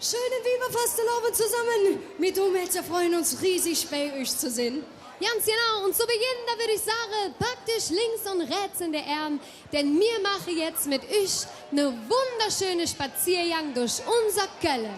Schönen Weiberfastelovend zusammen. Wir Domhälzer freuen uns riesig, bei euch zu sehen. Ganz genau. Und zu Beginn, da würde ich sagen, praktisch links und rechts in der Arm, denn wir machen jetzt mit euch eine wunderschöne Spaziergang durch unser Köln.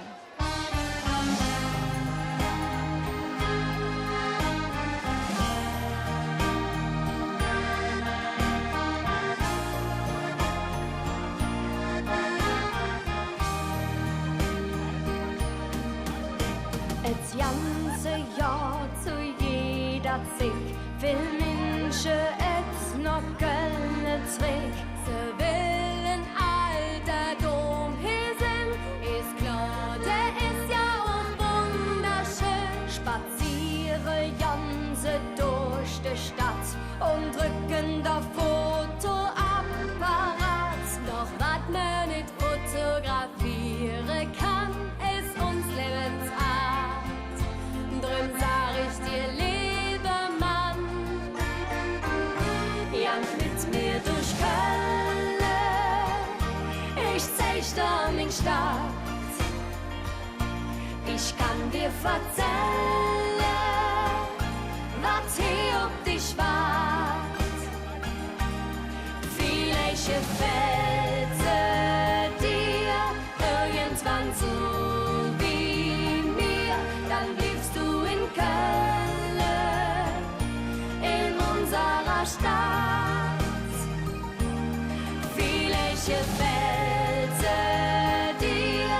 Das ganze Jahr zu jeder Zeit will Menschen jetzt noch Köln zurück. Sie willen alter Dom hier sind, ist klar, der ist ja auch wunderschön. Spaziere Janse durch die Stadt und drücken da Fotoapparat. Doch was man nicht fotografieren kann, ist uns Lebensart. Drum sag ich dir, lieber Mann, jank mit mir durch Köln. Ich zeig dir mein Stadt, ich kann dir verzählen, was hier auf dich wart. Vielleicht gefällt dir irgendwann so wie mir, dann bliebst du in Köln, in unserer Stadt. Vielleicht gefällt dir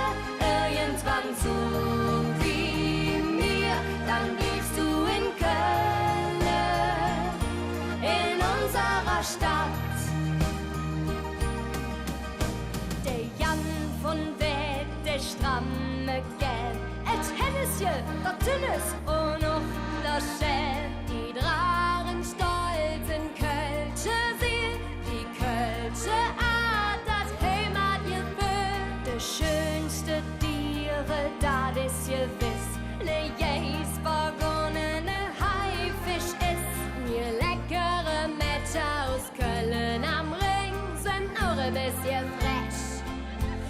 irgendwann so wie mir, dann bliebst du in Köln, in unserer Stadt. Der Jan von Wett, der stramme Gelb, et Hennesje, dat Tünnes und noch das Schell. Die Drachen stolz in Kölsche Seel, die Kölsche Art, das Heimatgefühl. De schönste Tiere, dat is gewiss, ne jäs vergonnene Haifisch ist. Mir leckere Mädchen aus Köln am Ring sind auch ein bisschen frech.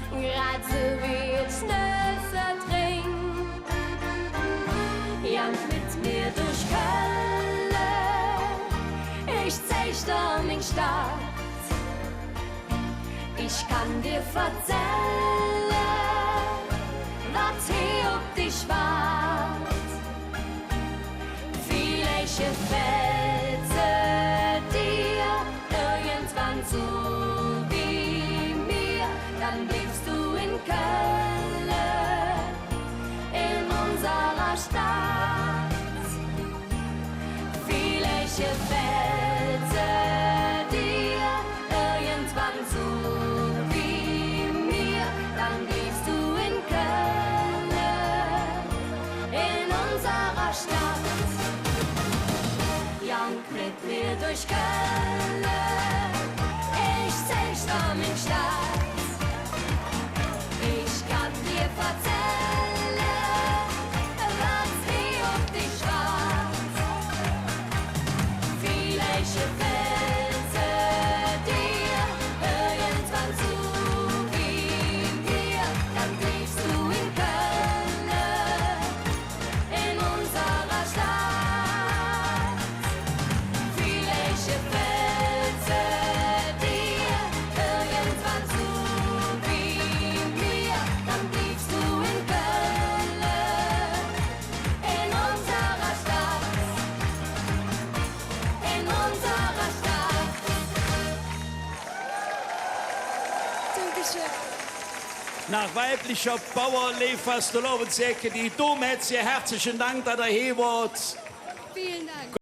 Grad so wie ein Schnösel trinkt, jank mit mir durch Köln. Ich zeig dir mein Stadt, ich kann dir verzählen, was hier auf dich wart. Vielleicht gefällt dir irgendwann so wie mir, dann bliebst du in Köln, in unserer Stadt. Vielleicht gefällt dir irgendwann so wie mir, dann bliebst du in Köln, in unserer Stadt. Jank mit mir durch Köln, ich zeig dir mein Stadt. Ich kann dir verzählen, was hier auf dich wart. Vielleicht gefällt dir irgendwann so wie mir, dann bliebst du in Köln, in unserer Stadt. Vielleicht gefällt dir irgendwann so wie mir, dann bliebst du in Köln, in unserer Stadt, in unserer Stadt. Dankeschön. Nach weiblicher Bauerlefastelovend säcke die Domhälzer herzlichen Dank, dass ihr hier wart. Vielen Dank.